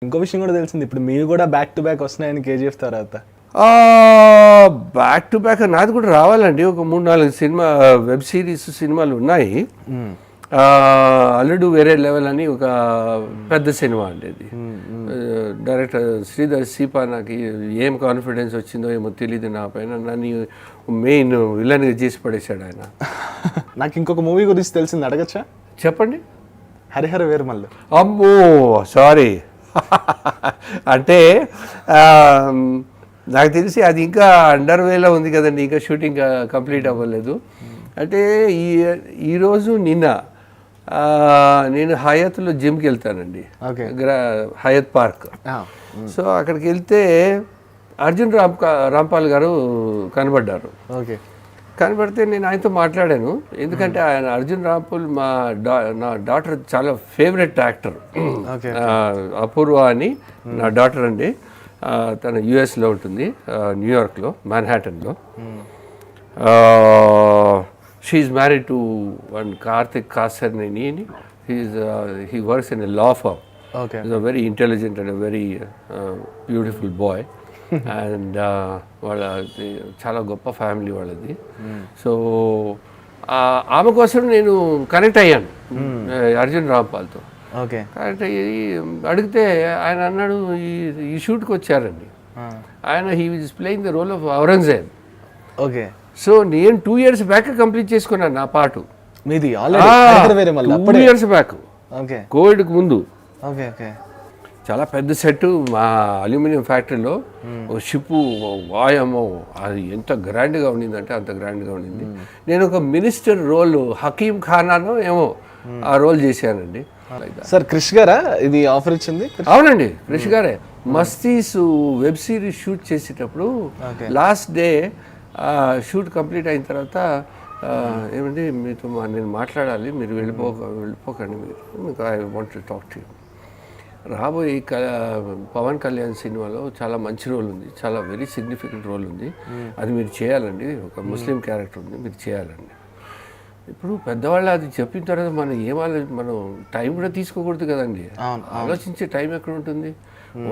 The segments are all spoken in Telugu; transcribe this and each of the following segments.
ఇంకో విషయం కూడా తెలిసింది, ఇప్పుడు మీరు కూడా బ్యాక్ టు బ్యాక్ వస్తున్నాయని కేజీఎఫ్ తర్వాత. బ్యాక్ టు బ్యాక్ నాది కూడా రావాలండి. ఒక 3-4 సినిమా వెబ్ సిరీస్ సినిమాలు ఉన్నాయి. అల్లుడు వేరే లెవెల్ అని ఒక పెద్ద సినిమా అండి అది. డైరెక్టర్ శ్రీధర్ సీపా నాకు ఏం కాన్ఫిడెన్స్ వచ్చిందో ఏమో తెలియదు నా పైన, నన్ను మెయిన్ విలన్గా చేసి పడేశాడు ఆయన. నాకు ఇంకొక మూవీ గురించి తెలిసింది, అడగచ్చా? చెప్పండి. హరిహర వీరమల్లు. అమ్మో సారీ అంటే నాకు తెలిసి అది ఇంకా అండర్వేలో ఉంది కదండి, ఇంకా షూటింగ్ కంప్లీట్ అవ్వలేదు. అంటే ఈరోజు నిన్న నేను హయాత్లో జిమ్కి వెళ్తానండి, హయత్ పార్క్. సో అక్కడికి వెళ్తే అర్జున్ రాంపాల్ గారు కనబడ్డారు. కనబడితే నేను ఆయనతో మాట్లాడాను, ఎందుకంటే ఆయన అర్జున్ రాంపాల్ నా డాటర్ చాలా ఫేవరెట్ యాక్టర్. అపూర్వ అని నా డాటర్ అండి, తన యుఎస్లో ఉంటుంది, న్యూయార్క్లో మ్యాన్హాటన్లో. She married to one Karthik Kasarneni. He works in a law firm. Is a very intelligent and a very beautiful boy. And వాళ్ళది చాలా గొప్ప ఫ్యామిలీ వాళ్ళది. సో ఆమె కోసం నేను కనెక్ట్ అయ్యాను అర్జున్ రాంపాల్తో. కనెక్ట్ అయ్యి అడిగితే ఆయన అన్నాడు, ఈ షూట్కి వచ్చారండి ఆయన. He is playing the role of Aurangzeb. So నేను 2 years బ్యాక్ కంప్లీట్ చేసుకున్నాను నా పాటు. 2 years బ్యాక్, కోవిడ్కి ముందు. చాలా పెద్ద సెట్ మా అల్యూమినియం ఫ్యాక్టరీలో. ఒక షిప్ వాయమో, అది ఎంత గ్రాండ్గా ఉండిందంటే అంత గ్రాండ్గా ఉండింది. నేను ఒక మినిస్టర్ రోల్, హకీం ఖానానో ఏమో ఆ రోల్ చేశానండి. సార్ క్రిష్ గారా ఇది ఆఫర్ ఇచ్చింది? అవునండి, క్రిష్ గారే. మస్తీస్ వెబ్ సిరీస్ షూట్ చేసేటప్పుడు లాస్ట్ డే షూట్ కంప్లీట్ అయిన తర్వాత ఏమండి మీతో నేను మాట్లాడాలి, మీరు వెళ్ళిపోకండి, మీకు I want to talk to you. రాబోయే పవన్ కళ్యాణ్ సినిమాలో చాలా మంచి రోల్ ఉంది, చాలా వెరీ సిగ్నిఫికెంట్ రోల్ ఉంది, అది మీరు చేయాలండి. ఒక ముస్లిం క్యారెక్టర్ ఉంది, మీరు చేయాలండి. ఇప్పుడు పెద్దవాళ్ళు అది చెప్పిన తర్వాత మనం టైం కూడా తీసుకోకూడదు కదండి, ఆలోచించే టైం ఎక్కడ ఉంటుంది?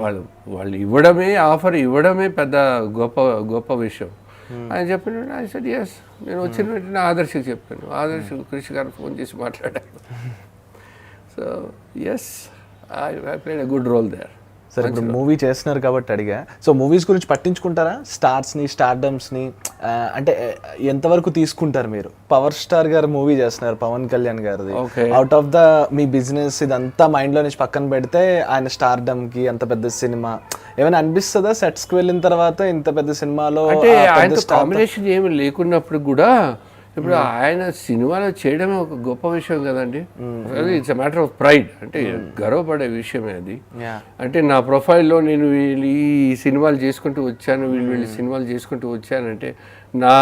వాళ్ళు ఇవ్వడమే, ఆఫర్ ఇవ్వడమే పెద్ద గొప్ప విషయం. ఆయన చెప్పిన ఐ సెడ్ ఎస్. నేను వచ్చిన వెంటనే ఆదర్శకి చెప్పాను, ఆదర్శ్ కృషి గారు ఫోన్ చేసి మాట్లాడాను. So yes, I played a good role there. సరే, ఇప్పుడు మూవీ చేస్తున్నారు కాబట్టి అడిగా. సో మూవీస్ గురించి పట్టించుకుంటారా? స్టార్స్ని, స్టార్డమ్స్ని అంటే ఎంతవరకు తీసుకుంటారు మీరు? పవర్ స్టార్ గారు మూవీ చేస్తున్నారు, పవన్ కళ్యాణ్ గారిది. Out of the me business ఇదంతా మైండ్లో నుంచి పక్కన పెడితే ఆయన స్టార్డమ్కి అంత పెద్ద సినిమా ఏమైనా అనిపిస్తుందా సెట్స్కి వెళ్ళిన తర్వాత? ఇంత పెద్ద సినిమాలో కాంబినేషన్ ఏమి లేకున్నప్పుడు కూడా ఇప్పుడు ఆయన సినిమాలో చేయడమే ఒక గొప్ప విషయం కదండి. It's a matter of pride, అంటే గర్వపడే విషయమే అది. అంటే నా ప్రొఫైల్లో నేను వీళ్ళు ఈ సినిమాలు చేసుకుంటూ వచ్చాను, వీళ్ళు సినిమాలు చేసుకుంటూ వచ్చానంటే నా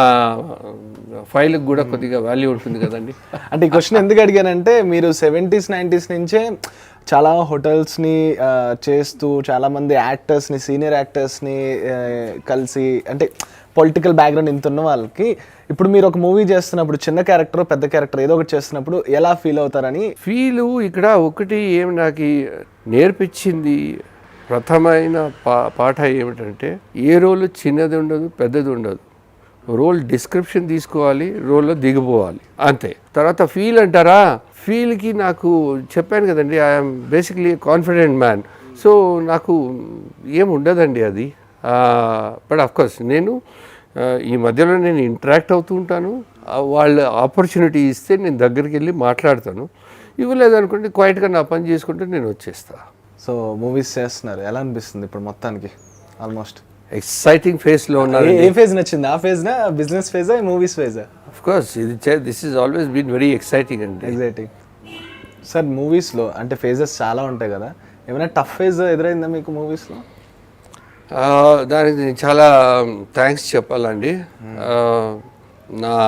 ఫైల్కి కూడా కొద్దిగా వాల్యూ ఉంటుంది కదండి. అంటే ఈ క్వశ్చన్ ఎందుకు అడిగానంటే, మీరు 70s 90s నుంచే చాలా హోటల్స్ని చేస్తూ చాలామంది యాక్టర్స్ని, సీనియర్ యాక్టర్స్ని కలిసి, అంటే పొలిటికల్ బ్యాక్గ్రౌండ్ ఇంత ఉన్న వాళ్ళకి ఇప్పుడు మీరు ఒక మూవీ చేస్తున్నప్పుడు చిన్న క్యారెక్టర్ పెద్ద క్యారెక్టర్ ఏదో ఒకటి చేస్తున్నప్పుడు ఎలా ఫీల్ అవుతారని? ఇక్కడ ఒకటి ఏమి నాకు నేర్పించింది ప్రథమైన పాఠ ఏమిటంటే, ఏ రోల్ చిన్నది ఉండదు, పెద్దది ఉండదు. రోల్ డిస్క్రిప్షన్ తీసుకోవాలి, రోల్లో దిగిపోవాలి, అంతే. తర్వాత ఫీల్ అంటారా, ఫీల్కి నాకు చెప్పాను కదండి, I'm basically confident man. So నాకు ఏం ఉండదండి అది. బట్ అఫ్కోర్స్ నేను ఈ మధ్యలో నేను ఇంటరాక్ట్ అవుతూ ఉంటాను. వాళ్ళు ఆపర్చునిటీ ఇస్తే నేను దగ్గరికి వెళ్ళి మాట్లాడతాను, ఇవ్వలేదనుకోండి క్వైట్గా నా పని చేసుకుంటే నేను వచ్చేస్తా. సో మూవీస్ చేస్తున్నారు, ఎలా అనిపిస్తుంది ఇప్పుడు మొత్తానికి? ఆల్మోస్ట్ ఎక్సైటింగ్ ఫేజ్లో ఉన్నారు. ఏ ఫేజ్ నచ్చింది? ఆ ఫేజ్నా, బిజినెస్ ఫేజా, మూవీస్ ఫేజా? Of course this is always been very exciting అండి. ఎగ్జైటింగ్. సార్ మూవీస్లో అంటే ఫేజెస్ చాలా ఉంటాయి కదా, ఏమైనా టఫ్ ఫేజ్ ఎదురైందా మీకు మూవీస్లో? దానికి నేను చాలా థ్యాంక్స్ చెప్పాలండి. నా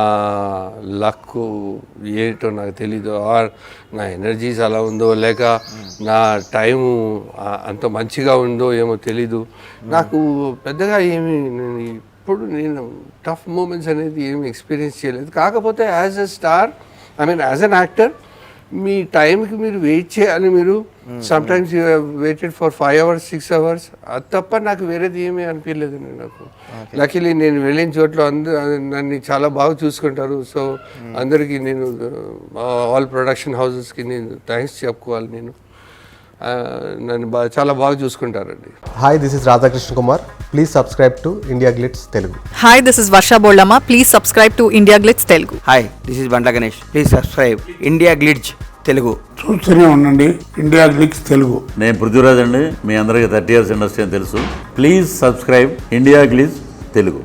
లక్ ఏంటో నాకు తెలీదు, ఆర్ నా ఎనర్జీస్ అలా ఉందో, లేక నా టైము అంత మంచిగా ఉందో ఏమో తెలీదు. నాకు పెద్దగా ఇప్పుడు నేను టఫ్ మూమెంట్స్ అనేది ఏమి ఎక్స్పీరియన్స్ చేయలేదు. కాకపోతే as a star, I mean as an actor, మీ టైంకి మీరు వెయిట్ చేయాలి. మీరు sometimes you waited for 5 hours 6 hours. అది తప్ప నాకు వేరేది ఏమీ అనిపించలేదండి నాకు. లక్కీలీ నేను వెళ్ళిన చోట్ల నన్ను చాలా బాగా చూసుకుంటారు. సో అందరికీ నేను ఆల్ ప్రొడక్షన్ హౌసెస్కి నేను థ్యాంక్స్ చెప్పుకోవాలి. నేను నన్ను చాలా బాగా చూసుకుంటారండి. Hi, this is Radhakrishna Kumar. Please subscribe to India Glitz Telugu. Hi, this is Varsha Bollamma. Please subscribe to India Glitz Telugu. Hi, this is Bandla Ganesh. Please subscribe India Glitz Telugu. చూస్తూనే ఉండండి ఇండియా గ్లిట్స్ తెలుగు. నేను పృథ్వీరాజ్ అండి. మీ అందరికీ 30 years ఇండస్ట్రీ అని తెలుసు. Please subscribe India Glitz Telugu.